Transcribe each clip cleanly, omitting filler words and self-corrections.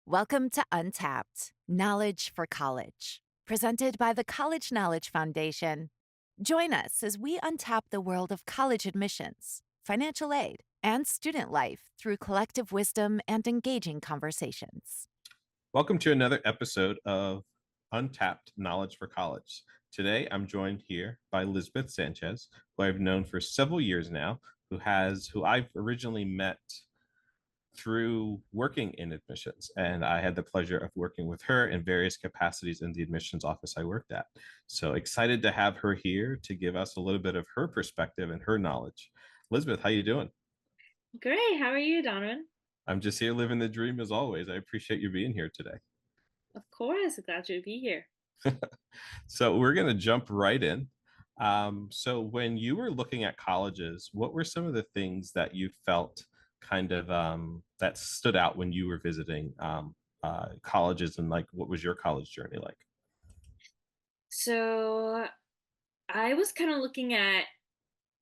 Welcome to Untapped, Knowledge for College, presented by the College Knowledge Foundation. Join us as we untap the world of college admissions, financial aid, and student life through collective wisdom and engaging conversations. Welcome to another episode of Untapped Knowledge for College. Today, I'm joined here by Lisbeth Sanchez, who I've known for several years now, who I've originally met through working in admissions. And I had the pleasure of working with her in various capacities in the admissions office I worked at. So excited to have her here to give us a little bit of her perspective and her knowledge. Lisbeth, how you doing? Great. How are you, Donovan? I'm just here living the dream as always. I appreciate you being here today. Of course. Glad to be here. So we're going to jump right in. So when you were looking at colleges, what were some of the things that you felt kind of that stood out when you were visiting colleges, and like what was your college journey like? So I was kind of looking at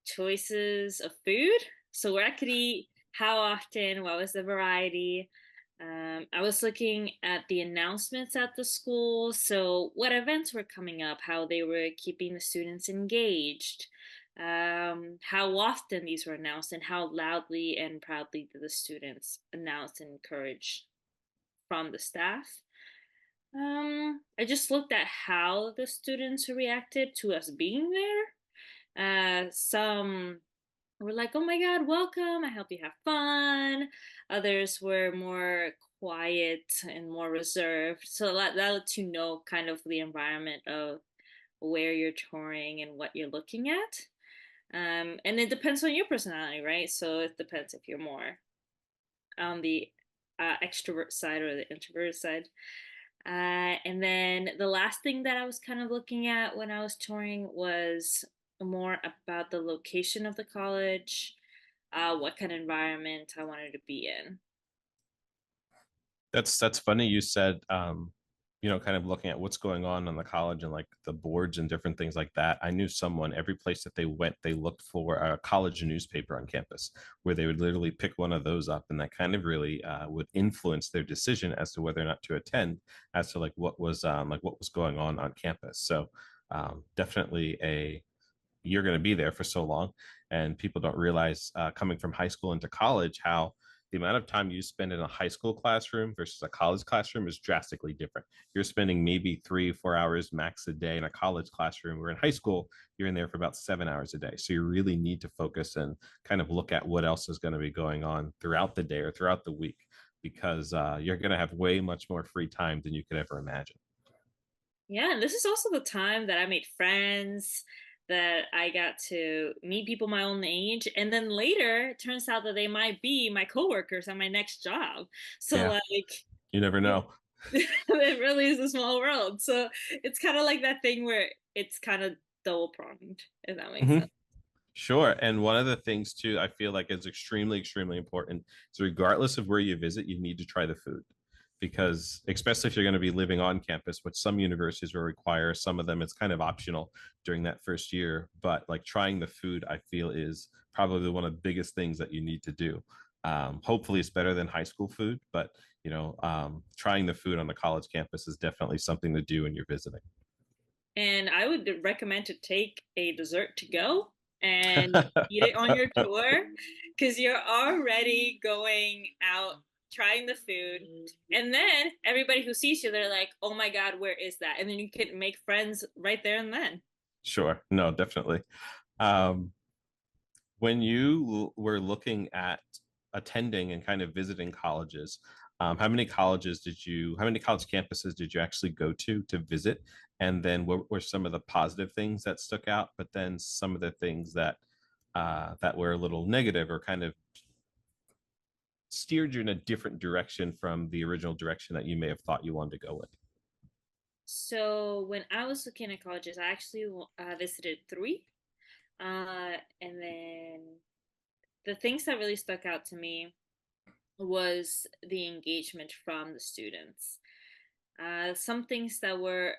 choices of food. So where I could eat, how often, what was the variety. I was looking at the announcements at the school. So what events were coming up, how they were keeping the students engaged, how often these were announced, and how loudly and proudly did the students announce and encourage from the staff. I just looked at how the students reacted to us being there. Some were like, "Oh my God, welcome! I hope you have fun." Others were more quiet and more reserved. So that lets you know kind of the environment of where you're touring and what you're looking at. And it depends on your personality, right? So it depends if you're more on the extrovert side or the introvert side. And then the last thing that I was kind of looking at when I was touring was more about the location of the college, what kind of environment I wanted to be in. That's funny. You said, kind of looking at what's going on the college and like the boards and different things like that. I knew someone, every place that they went, they looked for a college newspaper on campus where they would literally pick one of those up, and that kind of really would influence their decision as to whether or not to attend, as to like what was going on campus. So definitely a you're going to be there for so long, and people don't realize coming from high school into college how the amount of time you spend in a high school classroom versus a college classroom is drastically different. You're spending maybe 3 or 4 hours max a day in a college classroom, where in high school you're in there for about 7 hours a day. So you really need to focus and kind of look at what else is going to be going on throughout the day or throughout the week, because you're going to have way much more free time than you could ever imagine. Yeah, and this is also the time that I made friends, that I got to meet people my own age, and then later it turns out that they might be my coworkers at my next job. So Yeah, like you never it, know. it really is a small world. So it's kind of like that thing where it's kind of double pronged, if that makes Mhm. sense. Sure. And one of the things too, I feel like is extremely, extremely important is regardless of where you visit, you need to try the food. Because especially if you're going to be living on campus, which some universities will require, some of them it's kind of optional during that first year. But like trying the food, I feel is probably one of the biggest things that you need to do. Hopefully it's better than high school food, but trying the food on the college campus is definitely something to do when you're visiting. And I would recommend to take a dessert to go and eat it on your tour, because you're already going out trying the food. And then everybody who sees you, they're like, oh my God, where is that? And then you can make friends right there and then. Sure. No, definitely. Um, when you were looking at attending and kind of visiting colleges, how many college campuses did you actually go to visit? And then what were some of the positive things that stuck out, but then some of the things that were a little negative or kind of steered you in a different direction from the original direction that you may have thought you wanted to go with? So when I was looking at colleges, I actually visited three. And then the things that really stuck out to me was the engagement from the students. Some things that were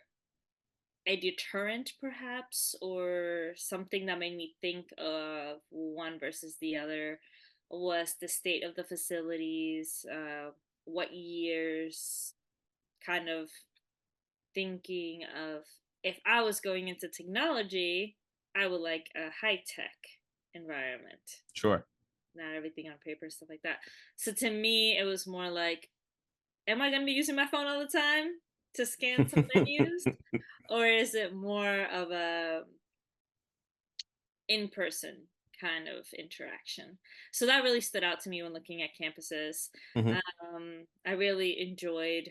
a deterrent, perhaps, or something that made me think of one versus the other was the state of the facilities, what years kind of thinking of if I was going into technology, I would like a high tech environment, Sure. not everything on paper, stuff like that. So to me, it was more like, am I going to be using my phone all the time to scan some menus? Or is it more of a in-person kind of interaction? So that really stood out to me when looking at campuses. Hmm. I really enjoyed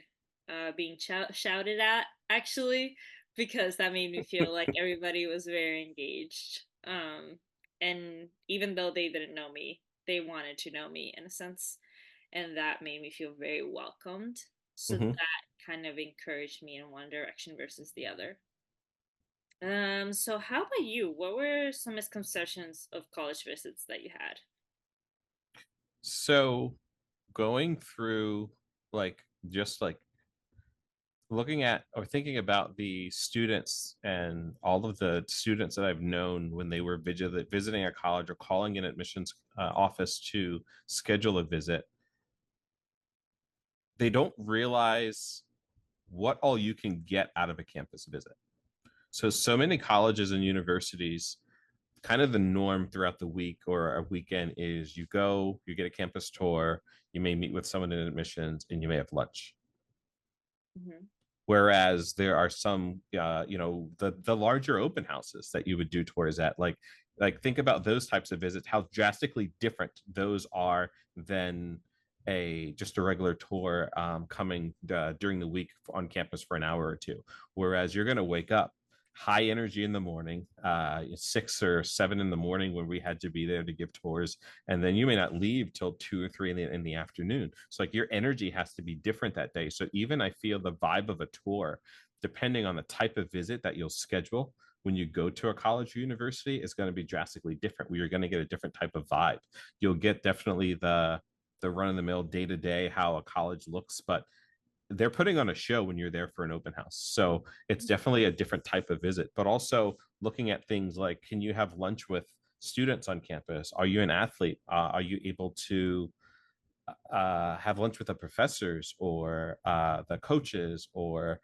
being shouted at, actually, because that made me feel like everybody was very engaged. And even though they didn't know me, they wanted to know me in a sense, and that made me feel very welcomed. So Hmm. that kind of encouraged me in one direction versus the other. So how about you? What were some misconceptions of college visits that you had? So going through like just like looking at or thinking about the students and all of the students that I've known when they were visiting a college or calling an admissions office to schedule a visit, they don't realize what all you can get out of a campus visit. So many colleges and universities, kind of the norm throughout the week or a weekend is you go, you get a campus tour, you may meet with someone in admissions, and you may have lunch. Hmm. Whereas there are some the larger open houses that you would do tours at, like think about those types of visits, how drastically different those are than a just a regular tour coming during the week on campus for an hour or two. Whereas you're going to wake up high energy in the morning, 6 or 7 in the morning when we had to be there to give tours, and then you may not leave till 2 or 3 in the afternoon. So like your energy has to be different that day. So even I feel the vibe of a tour, depending on the type of visit that you'll schedule when you go to a college or university, is going to be drastically different, where you're going to get a different type of vibe. You'll get definitely the run of the mill day to day how a college looks, but they're putting on a show when you're there for an open house. So it's definitely a different type of visit, but also looking at things like, can you have lunch with students on campus? Are you an athlete? Are you able to have lunch with the professors or the coaches or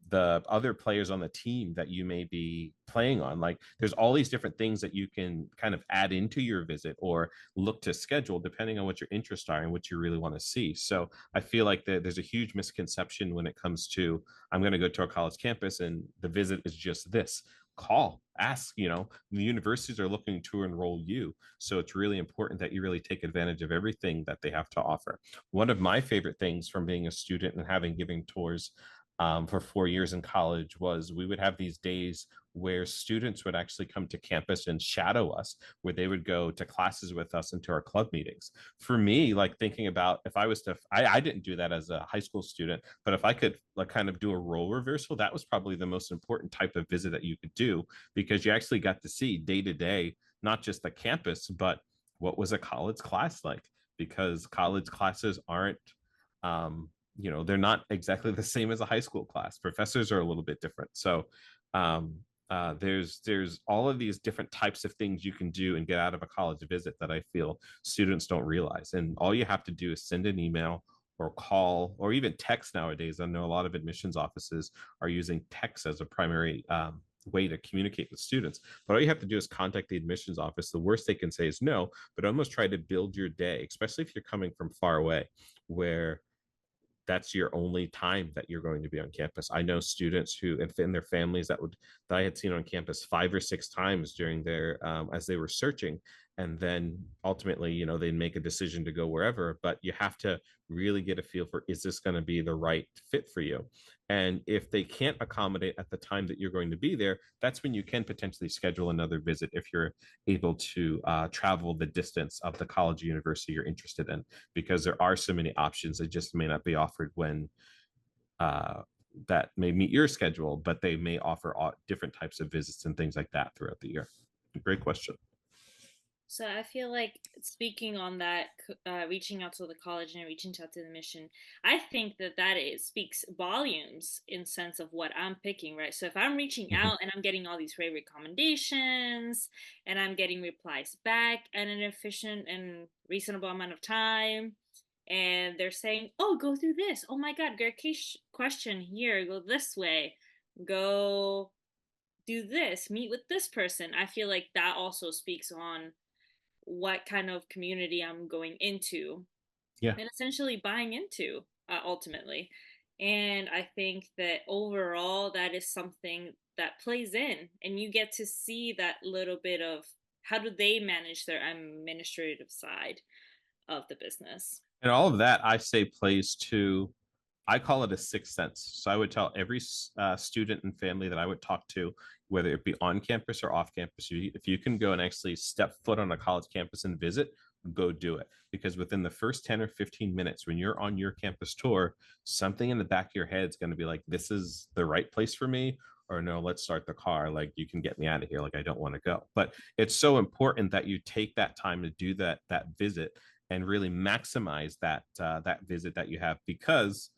the other players on the team that you may be playing on? Like there's all these different things that you can kind of add into your visit or look to schedule depending on what your interests are and what you really want to see. So I feel like there's a huge misconception when it comes to, I'm going to go to a college campus and the visit is just this. Call, ask, the universities are looking to enroll you. So it's really important that you really take advantage of everything that they have to offer. One of my favorite things from being a student and having giving tours for 4 years in college was we would have these days where students would actually come to campus and shadow us, where they would go to classes with us into our club meetings. For me, like thinking about if I was to, I didn't do that as a high school student, but if I could like kind of do a role reversal, that was probably the most important type of visit that you could do, because you actually got to see day to day not just the campus, but what was a college class like? Because college classes aren't, they're not exactly the same as a high school class. Professors are a little bit different. So um, there's all of these different types of things you can do and get out of a college visit that I feel students don't realize. And all you have to do is send an email or call or even text nowadays. I know a lot of admissions offices are using text as a primary way to communicate with students. But all you have to do is contact the admissions office. The worst they can say is no, but almost try to build your day, especially if you're coming from far away, where that's your only time that you're going to be on campus. I know students who, if in their families, that I had seen on campus 5 or 6 times during their as they were searching, and then ultimately, they make a decision to go wherever. But you have to really get a feel for, is this going to be the right fit for you? And if they can't accommodate at the time that you're going to be there, that's when you can potentially schedule another visit if you're able to travel the distance of the college or university you're interested in, because there are so many options that just may not be offered when uh, that may meet your schedule, but they may offer different types of visits and things like that throughout the year. Great question. So I feel like speaking on that, reaching out to the college and reaching out to the mission, I think that it speaks volumes in sense of what I'm picking, right? So if I'm reaching Mhm. out and I'm getting all these great recommendations and I'm getting replies back at an efficient and reasonable amount of time, and they're saying, oh, go through this, oh my god, great question here, go this way, go do this, meet with this person. I feel like that also speaks on what kind of community I'm going into Yeah. and essentially buying into, ultimately. And I think that overall, that is something that plays in, and you get to see that little bit of how do they manage their administrative side of the business. And all of that, I say, plays to, I call it a sixth sense. So I would tell every student and family that I would talk to, whether it be on campus or off campus, if you can go and actually step foot on a college campus and visit, go do it. Because within the first 10 or 15 minutes, when you're on your campus tour, something in the back of your head is going to be like, this is the right place for me. Or no, let's start the car. Like, you can get me out of here. Like, I don't want to go. But it's so important that you take that time to do that visit and really maximize that visit that you have, because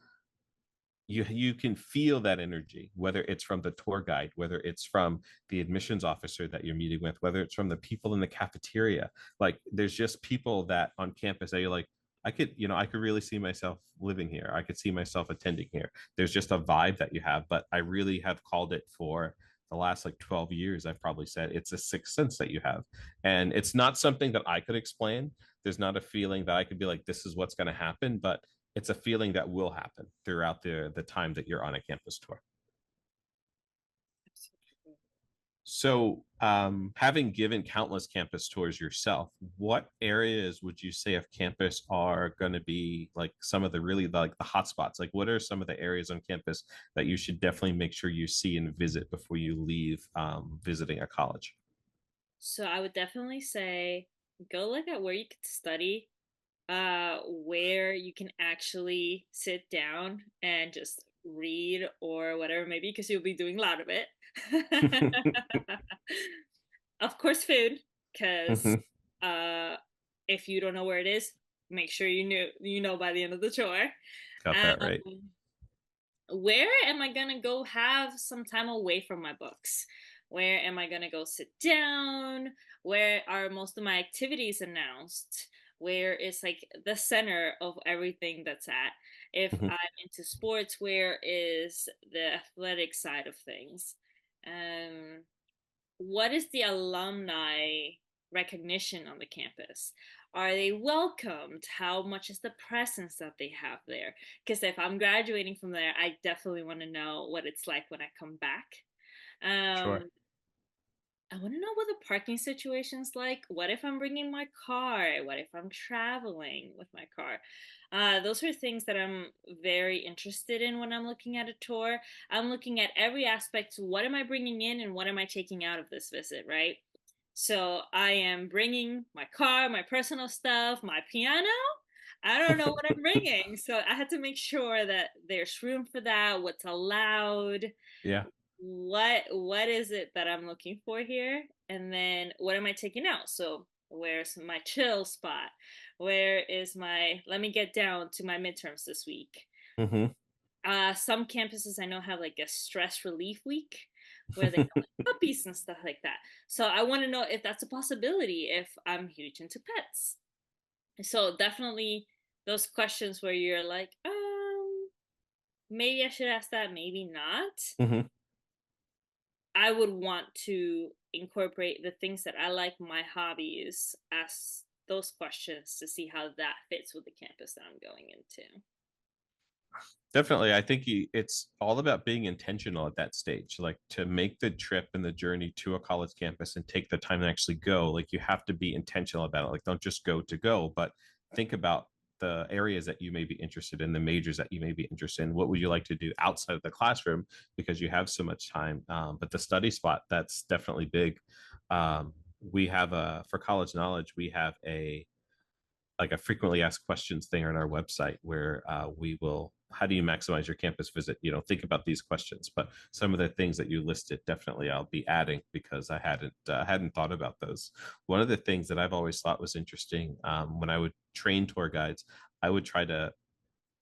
you can feel that energy, whether it's from the tour guide, whether it's from the admissions officer that you're meeting with, whether it's from the people in the cafeteria. Like, there's just people that on campus that you're like, I could really see myself living here, I could see myself attending here. There's just a vibe that you have. But I really have called it, for the last like 12 years, I've probably said it's a sixth sense that you have. And it's not something that I could explain. There's not a feeling that I could be like, this is what's going to happen, but it's a feeling that will happen throughout the time that you're on a campus tour. So, having given countless campus tours yourself, what areas would you say of campus are going to be like some of the really, like the hot spots? Like, what are some of the areas on campus that you should definitely make sure you see and visit before you leave visiting a college? So I would definitely say go look at where you could study, where you can actually sit down and just read or whatever, maybe because you'll be doing a lot of it. Of course, food, because Mhm. uh, if you don't know where it is, make sure you know by the end of the tour. Got that right. Um, where am I gonna go have some time away from my books? Where am I gonna go sit down? Where are most of my activities announced? Where is like the center of everything that's at? If Mhm. I'm into sports, where is the athletic side of things? Um, what is the alumni recognition on the campus? Are they welcomed? How much is the presence that they have there? Because if I'm graduating from there, I definitely want to know what it's like when I come back. Sure. Um, I want to know what the parking situation's like. What if I'm bringing my car? What if I'm traveling with my car? Those are things that I'm very interested in when I'm looking at a tour. I'm looking at every aspect. What am I bringing in and what am I taking out of this visit, right? So I am bringing my car, my personal stuff, my piano. I don't know what I'm bringing. So I had to make sure that there's room for that, what's allowed, Yeah. what is it that I'm looking for here, and then what am I taking out? So where's my chill spot? Where is my let me get down to my midterms this week? Hmm. Some campuses I know have like a stress relief week where they have like puppies and stuff like that. So I want to know if that's a possibility if I'm huge into pets. So definitely those questions where you're like, maybe I should ask that, maybe not. Hmm. I would want to incorporate the things that I like, my hobbies, ask those questions to see how that fits with the campus that I'm going into. Definitely. I think it's all about being intentional at that stage. Like, to make the trip and the journey to a college campus and take the time to actually go, like, you have to be intentional about it. Like, don't just go to go, but think about the areas that you may be interested in, the majors that you may be interested in. What would you like to do outside of the classroom, because you have so much time? But the study spot, that's definitely big. We have for college knowledge, we have a frequently asked questions thing on our website where we will, how do you maximize your campus visit, think about these questions. But some of the things that you listed, definitely I'll be adding, because I hadn't thought about those. One of the things that I've always thought was interesting, when I would train tour guides, I would try to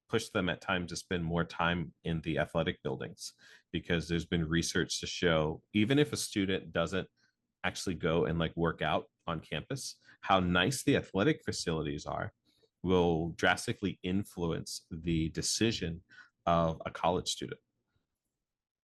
push them at times to spend more time in the athletic buildings, because there's been research to show, even if a student doesn't actually go and like work out on campus, how nice the athletic facilities are will drastically influence the decision of a college student.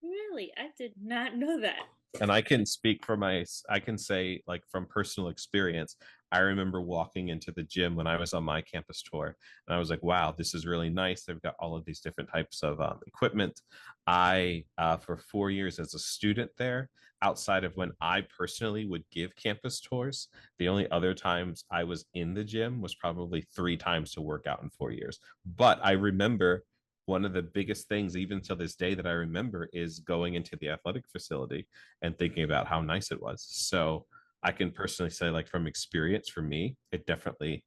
Really? I did not know that. And I can speak for I can say, like, from personal experience, I remember walking into the gym when I was on my campus tour, and I was like, wow, this is really nice. They've got all of these different types of equipment. For 4 years as a student there, outside of when I personally would give campus tours, the only other times I was in the gym was probably 3 times to work out in 4 years. But I remember one of the biggest things, even to this day, that I remember is going into the athletic facility and thinking about how nice it was. So I can personally say, like, from experience, for me, it definitely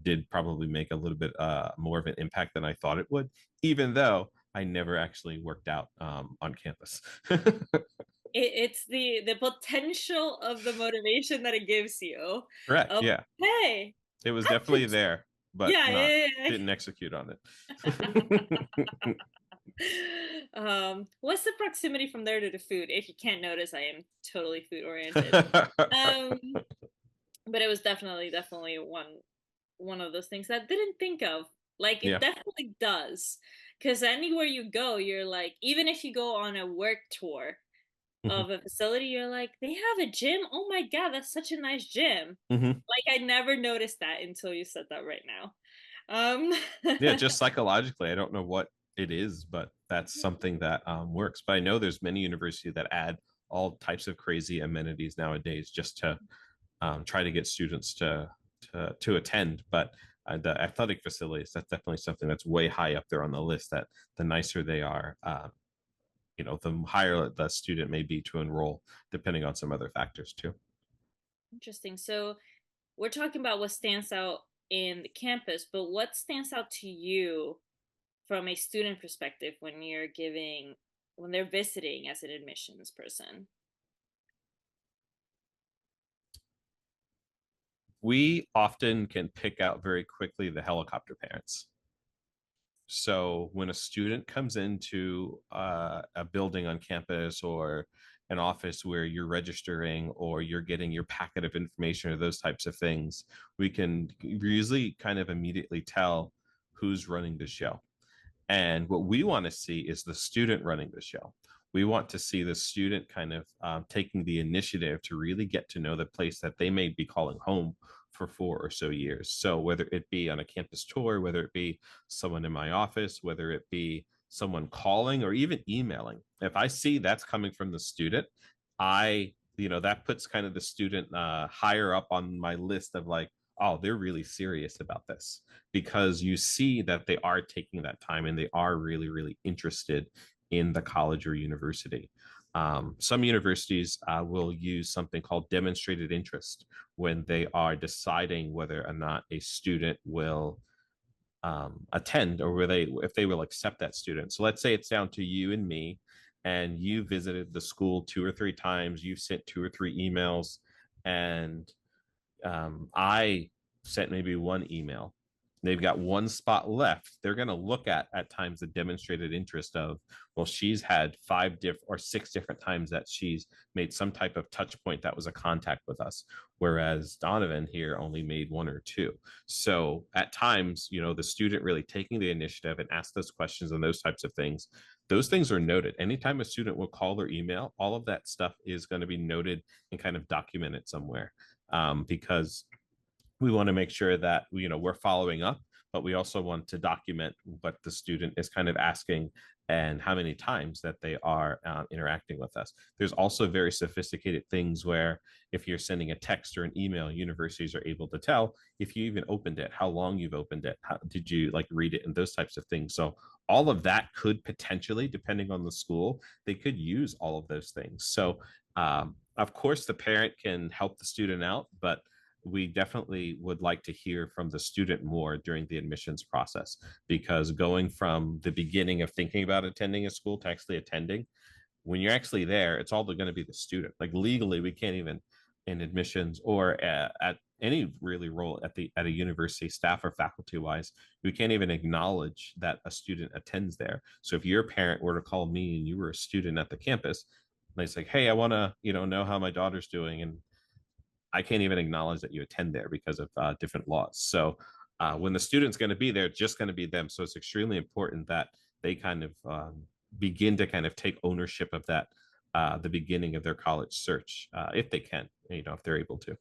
did probably make a little bit more of an impact than I thought it would, even though I never actually worked out on campus. It's the potential of the motivation that it gives you. Correct. Of, Yeah, hey, it was I definitely could, there, but yeah, not yeah, didn't execute on yeah. What's the proximity from there to the food? If you can't notice, I am totally food oriented. it. Um, but it was definitely one of those things that I didn't think of. Like it Yeah. definitely does, because anywhere you go, you're like, even if you go on a work tour Hmm. of a facility, you're like, they have a gym. Oh my god, that's such a nice gym. Hmm. Like I never noticed that until you said that right now. Um, Yeah, just psychologically, I don't know what it is, but that's something that works. But I know there's many universities that add all types of crazy amenities nowadays just to try to get students to attend. But the athletic facilities, that's definitely something that's way high up there on the list. That the nicer they are, the higher the student may be to enroll, depending on some other factors too. Interesting. So we're talking about what stands out in the campus, but what stands out to you from a student perspective when they're visiting as an admissions person? We often can pick out very quickly the helicopter parents. So when a student comes into a building on campus or an office where you're registering or you're getting your packet of information or those types of things, we can usually kind of immediately tell who's running the show. And what we want to see is the student running the show. We want to see the student kind of taking the initiative to really get to know the place that they may be calling home for 4 or so years. So whether it be on a campus tour, whether it be someone in my office, whether it be someone calling or even emailing, if I see that's coming from the student, that puts kind of the student higher up on my list of, like, oh, they're really serious about this, because you see that they are taking that time and they are really, really interested in the college or university. Some universities will use something called demonstrated interest when they are deciding whether or not a student will attend, or if they will accept that student. So let's say it's down to you and me, and you visited the school 2 or 3 times, you've sent 2 or 3 emails, and I sent maybe one email. They've got one spot left. They're going to look at times the demonstrated interest of, well, she's had 5 or 6 different times that she's made some type of touch point that was a contact with us, whereas Donovan here only made 1 or 2. So at times, the student really taking the initiative and ask those questions and those types of things, those things are noted. Anytime a student will call or email, all of that stuff is going to be noted and kind of documented somewhere, because we want to make sure that we're following up, but we also want to document what the student is kind of asking and how many times that they are interacting with us. There's also very sophisticated things where if you're sending a text or an email, universities are able to tell if you even opened it, how long you've opened it, how did you like read it, and those types of things. So all of that could potentially, depending on the school, they could use all of those things. So of course the parent can help the student out, but we definitely would like to hear from the student more during the admissions process, because going from the beginning of thinking about attending a school to actually attending, when you're actually there, it's all going to be the student. Like legally, we can't even, in admissions or at any really role at a university, staff or faculty wise, we can't even acknowledge that a student attends there. So if your parent were to call me and you were a student at the campus, and they say, hey, I want to know how my daughter's doing, and I can't even acknowledge that you attend there because of different laws. So when the student's going to be there, it's just going to be them. So it's extremely important that they kind of begin to kind of take ownership of that, the beginning of their college search, if they can, if they're able to.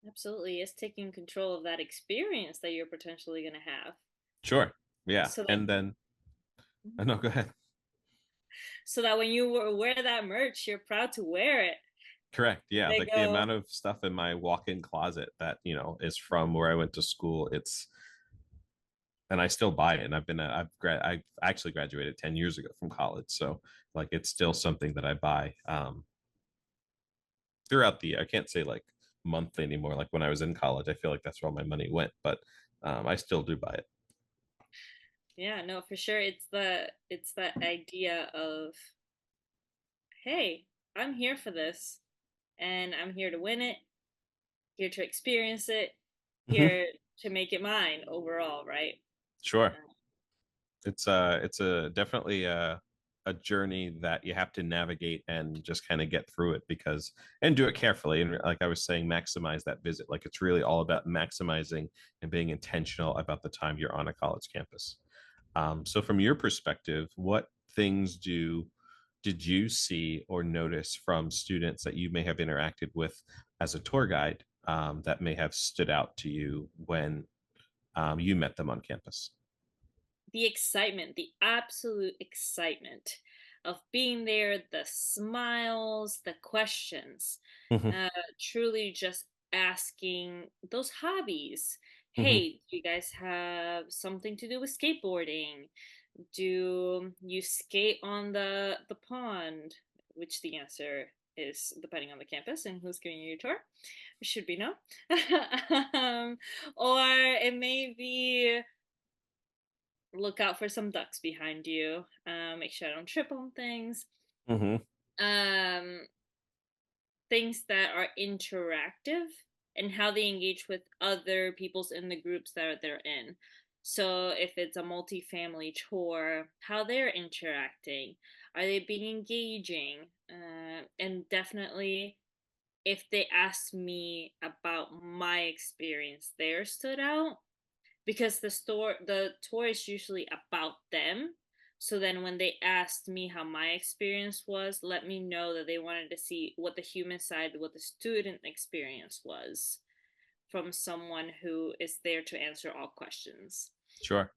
Absolutely. It's taking control of that experience that you're potentially going to have. Sure. Yeah. So that And then, no, go ahead. so that when you wear that merch, you're proud to wear it. Correct. Yeah. They Like the go, amount of stuff in my walk-in closet that, is from where I went to school. And I still buy it. And I've actually graduated 10 years ago from college. So like, it's still something that I buy, throughout the year. I can't say like monthly anymore. Like when I was in college, I feel like that's where all my money went, but I still do buy it. yeah, no, for sure. It's that idea of, hey, I'm here for this, and I'm here to win it, here to experience it, Mhm. here to make it mine overall, right? Sure. It's a definitely a journey that you have to navigate and just kind of get through it, because and do it carefully, and like I was saying, maximize that visit. Like it's really all about maximizing and being intentional about the time you're on a college campus. So from your perspective, what things did you see or notice from students that you may have interacted with as a tour guide, that may have stood out to you when you met them on campus? The excitement, the absolute excitement of being there, the smiles, the questions, Hmm. uh, truly just asking those hobbies. Hmm. Hey, do you guys have something to do with skateboarding? Do you skate on the pond? Which the answer is depending on the campus and who's giving you a tour. It should be no. um, or it may be look out for some ducks behind you. Make sure I don't trip on things. Hmm. Um, Things that are interactive and how they engage with other peoples in the groups that they're in. So if it's a multi-family tour, how they're interacting, are they being engaging? And definitely, if they ask me about my experience, there stood out because the tour is usually about them. So then when they asked me how my experience was, let me know that they wanted to see what the human side, what the student experience was from someone who is there to answer all questions. Sure.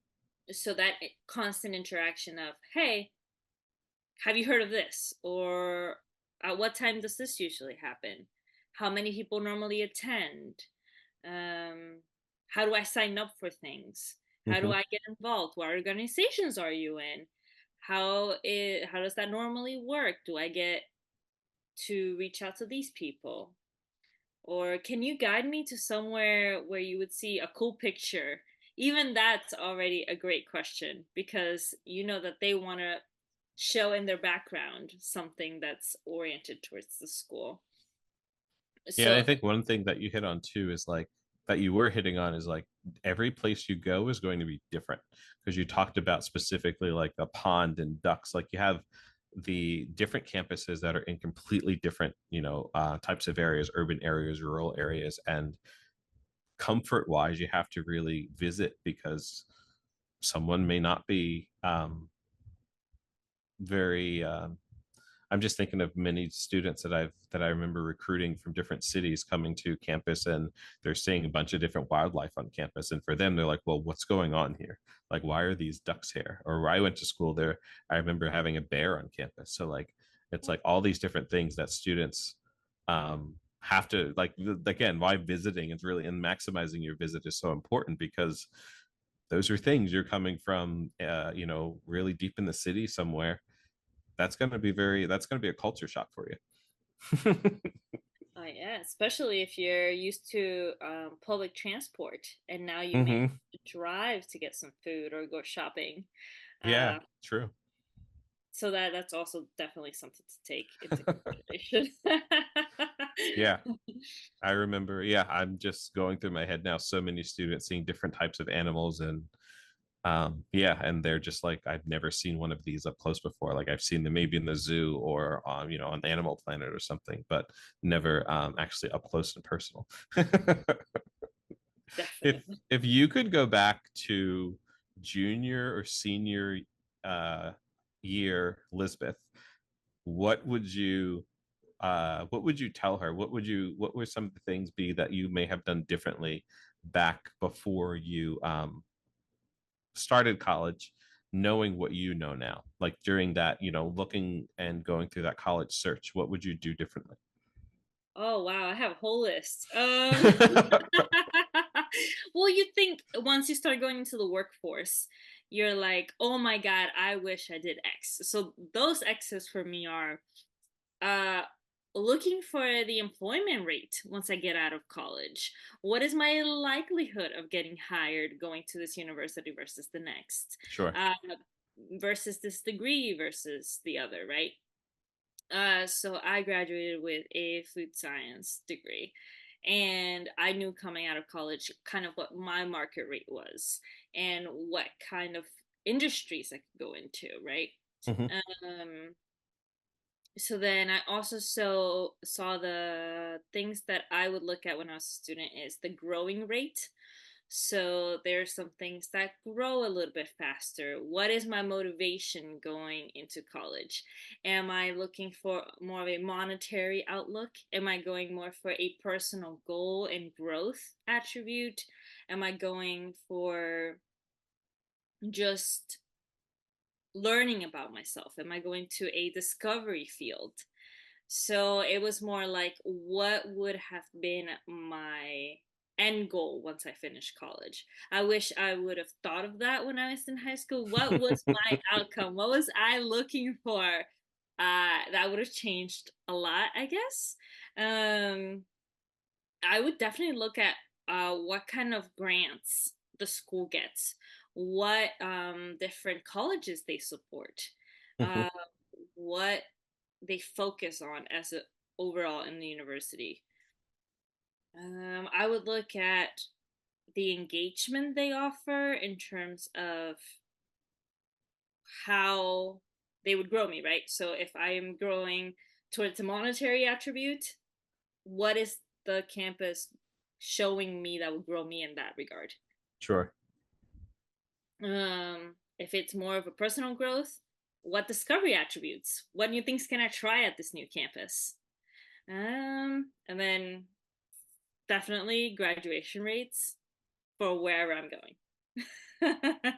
So that constant interaction of, hey, have you heard of this? Or at what time does this usually happen? How many people normally attend? um, how do I sign up for things? How do Hmm. I get involved? What organizations are you in? How does that normally work? Do I get to reach out to these people? Or can you guide me to somewhere where you would see a cool picture? Even that's already a great question because you know that they want to show in their background something that's oriented towards the school. Yeah, and I So think one thing that you hit on too is like that you were hitting on is like every place you go is going to be different, because you talked about specifically like a pond and ducks. Like you have the different campuses that are in completely different, types of areas, urban areas, rural areas, and comfort wise, you have to really visit, because someone may not be very I'm just thinking of many students that I remember recruiting from different cities coming to campus, and they're seeing a bunch of different wildlife on campus. And for them, they're like, well, what's going on here? Like, why are these ducks here? Or where I went to school there, I remember having a bear on campus. So like, it's like all these different things that students have to like, again, why visiting is really, and maximizing your visit is so important, because those are things you're coming from, really deep in the city somewhere. That's going to be a culture shock for you. Yeah, especially if you're used to public transport and now you may Hmm. drive to get some food or go shopping. Yeah, Uh, true. so that's also definitely something to take into consideration. Yeah, I remember. Yeah, I'm just going through my head now. So many students seeing different types of animals, and yeah, and they're just like, I've never seen one of these up close before. Like I've seen them maybe in the zoo or on Animal Planet or something, but never actually up close and personal. If Definitely. if you could go back to junior or senior uh, year, Lisbeth, what would you tell her? What were some of the things be that you may have done differently back before you started college, knowing what you know now? Like during that, looking and going through that college search, what would you do differently? Oh wow, I have a whole list. Well, you think once you start going into the workforce, you're like, oh my God, I wish I did X. So those X's for me are uh looking for the employment rate once I get out of college. What is my likelihood of getting hired going to this university versus the next? Sure. Uh versus this degree versus the other, right? So I graduated with a food science degree, and I knew coming out of college kind of what my market rate was and what kind of industries I could go into, right? Hmm. Um, so then I also saw the things that I would look at when I was a student is the growing rate. So there's some things that grow a little bit faster. What is my motivation going into college? Am I looking for more of a monetary outlook? Am I going more for a personal goal and growth attribute? Am I going for just learning about myself? Am I going to a discovery field? So it was more like, what would have been my end goal once I finished college? I wish I would have thought of that when I was in high school. What was my outcome? What was I looking for? That would have changed a lot, I guess. Um, I would definitely look at what kind of grants the school gets, what different colleges they support, Hmm. uh, what they focus on as a overall in the university. I would look at the engagement they offer in terms of how they would grow me, right? So if I am growing towards a monetary attribute, what is the campus showing me that would grow me in that regard? Sure. If it's more of a personal growth, what discovery attributes? What new things can I try at this new campus? And then definitely graduation rates for wherever I'm going.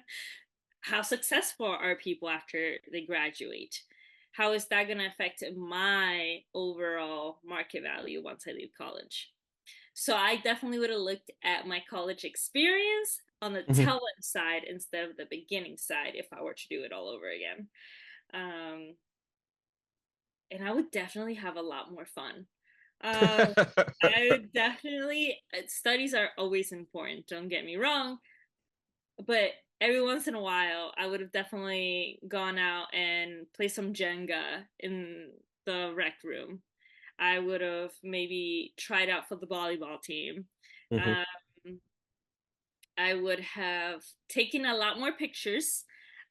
How successful are people after they graduate? How is that going to affect my overall market value once I leave college? So I definitely would have looked at my college experience on the Hmm. tail end side instead of the beginning side if I were to do it all over again. Um, and I would definitely have a lot more fun. Um, I would definitely, studies are always important, don't get me wrong, but every once in a while, I would have definitely gone out and played some Jenga in the rec room. I would have maybe tried out for the volleyball team. Hmm. Um, I would have taken a lot more pictures.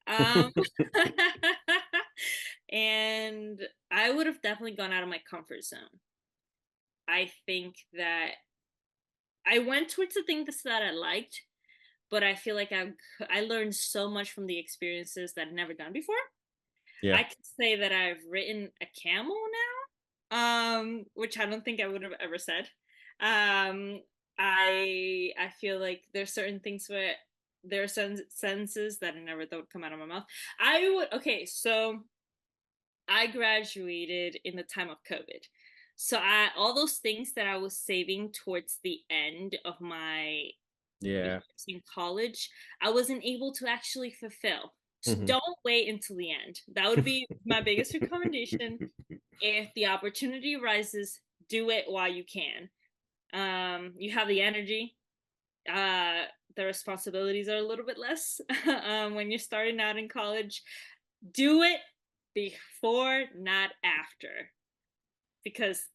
Um, and I would have definitely gone out of my comfort zone. I think that I went towards the things that I liked, but I feel like I learned so much from the experiences that I'd never done before. Yeah. I could say that I've ridden a camel now, which I don't think I would have ever said. Um, I feel like there's certain things where there are certain sentences that I never thought would come out of my mouth. So I graduated in the time of COVID. So all those things that I was saving towards the end of my Yeah. years in college, I wasn't able to actually fulfill. So Hmm. don't wait until the end. That would be my biggest recommendation. If the opportunity arises, do it while you can. You have the energy. Uh, the responsibilities are a little bit less when you're starting out in college. Do it before, not after, because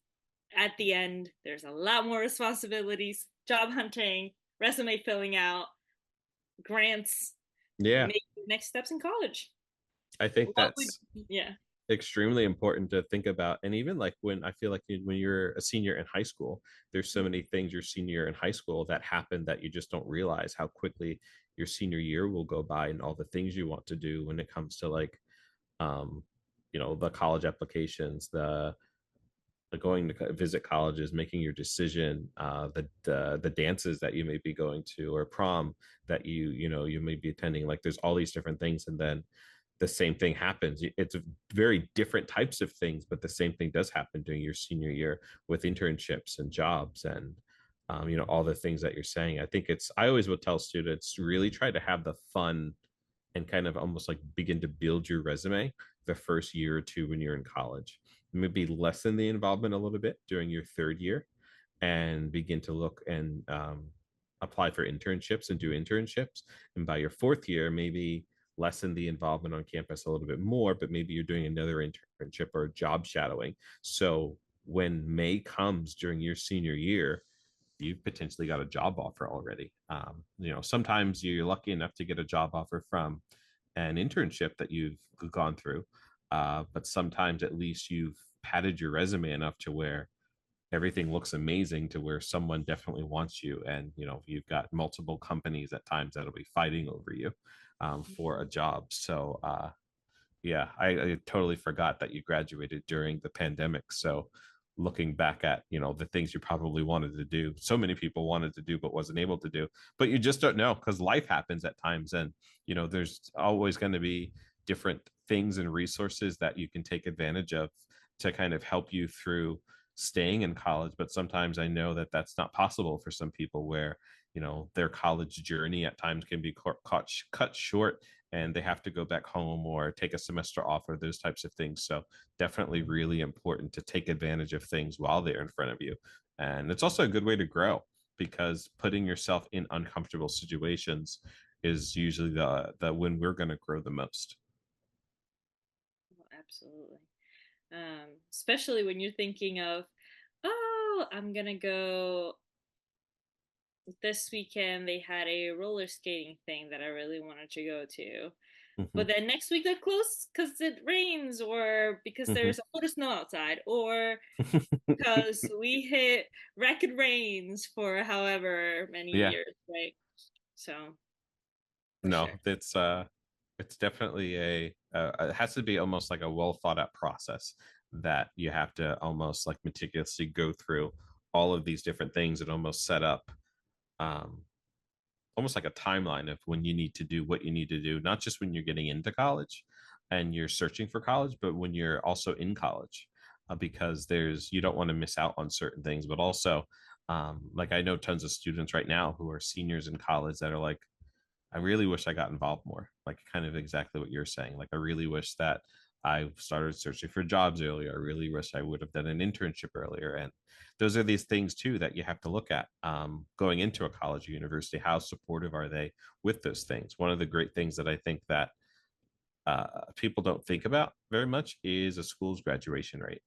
at the end, there's a lot more responsibilities, job hunting, resume filling out, grants, Yeah. maybe next steps in college. I think What would, that's yeah. extremely important to think about. And even like when I feel like when you're a senior in high school, there's so many things your senior in high school that happen that you just don't realize how quickly your senior year will go by, and all the things you want to do when it comes to like um the college applications, the going to visit colleges, making your decision, the dances that you may be going to, or prom that you may be attending. Like there's all these different things, and then the same thing happens. It's very different types of things, but the same thing does happen during your senior year with internships and jobs and all the things that you're saying. I always would tell students, really try to have the fun and kind of almost like begin to build your resume the first year or two when you're in college. Maybe lessen the involvement a little bit during your third year, and begin to look and apply for internships and do internships. And by your fourth year, maybe lessen the involvement on campus a little bit more, but maybe you're doing another internship or job shadowing. So when May comes during your senior year, you've potentially got a job offer already. Sometimes you're lucky enough to get a job offer from an internship that you've gone through, but sometimes at least you've padded your resume enough to where everything looks amazing, to where someone definitely wants you, and you've got multiple companies at times that'll be fighting over you for a job. So yeah, I totally forgot that you graduated during the pandemic. So looking back at, the things you probably wanted to do, so many people wanted to do but wasn't able to do, but you just don't know because life happens at times. And, there's always going to be different things and resources that you can take advantage of to kind of help you through staying in college. But sometimes I know that that's not possible for some people, where, their college journey at times can be cut short, and they have to go back home or take a semester off, or those types of things. So definitely really important to take advantage of things while they're in front of you. And it's also a good way to grow, because putting yourself in uncomfortable situations is usually the when we're going to grow the most. Oh, absolutely. Especially when you're thinking of, oh, I'm gonna go this weekend. They had a roller skating thing that I really wanted to go to, Hmm. but then next week they're closed because it rains, or because Hmm. there's a foot of snow outside, or because we hit record rains for however many Yeah. years, right? So for No, sure. it's definitely it has to be almost like a well thought out process, that you have to almost like meticulously go through all of these different things and almost set up um, almost like a timeline of when you need to do what you need to do, not just when you're getting into college and you're searching for college, but when you're also in college, because you don't want to miss out on certain things. But also, like I know tons of students right now who are seniors in college that are like, I really wish I got involved more. Like kind of exactly what you're saying. Like I really wish that I started searching for jobs earlier. I really wish I would have done an internship earlier. And those are these things too that you have to look at going into a college or university. How supportive are they with those things? One of the great things that I think that people don't think about very much is a school's graduation rate,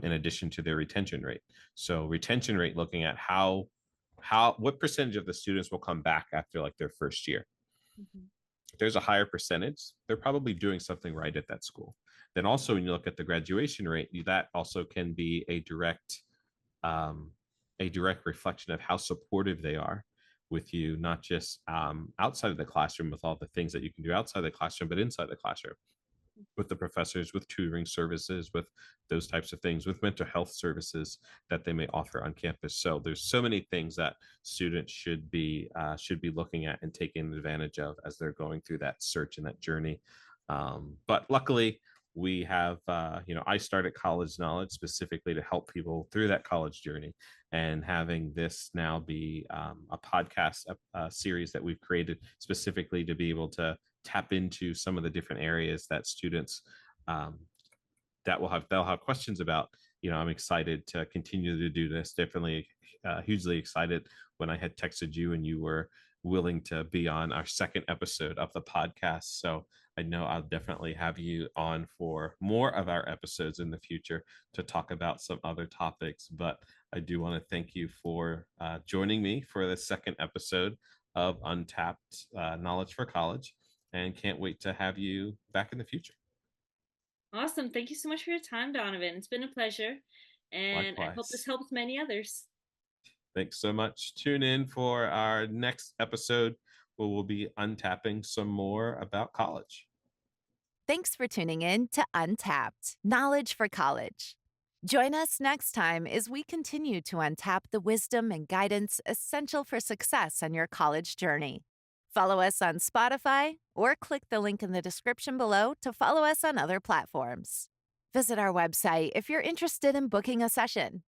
in addition to their retention rate. So retention rate, looking at what percentage of the students will come back after like their first year. Mhm. If there's a higher percentage, they're probably doing something right at that school. Then also, when you look at the graduation rate, that also can be um, a direct reflection of how supportive they are with you, not just outside of the classroom with all the things that you can do outside the classroom, but inside the classroom with the professors, with tutoring services, with those types of things, with mental health services that they may offer on campus. So there's so many things that students should be looking at and taking advantage of as they're going through that search and that journey. But luckily, we have I started College Knowledge specifically to help people through that college journey, and having this now be a podcast series that we've created specifically to be able to tap into some of the different areas that students um, they'll have questions about. I'm excited to continue to do this. Definitely hugely excited when I had texted you and you were willing to be on our second episode of the podcast. So I know I'll definitely have you on for more of our episodes in the future to talk about some other topics. But I do want to thank you for joining me for the second episode of Untapped Knowledge for College, and can't wait to have you back in the future. Awesome. Thank you so much for your time, Donovan. It's been a pleasure. And I hope this Likewise. helps many others. Thanks so much. Tune in for our next episode where we'll be untapping some more about college. Thanks for tuning in to Untapped Knowledge for College. Join us next time as we continue to untap the wisdom and guidance essential for success on your college journey. Follow us on Spotify or click the link in the description below to follow us on other platforms. Visit our website if you're interested in booking a session.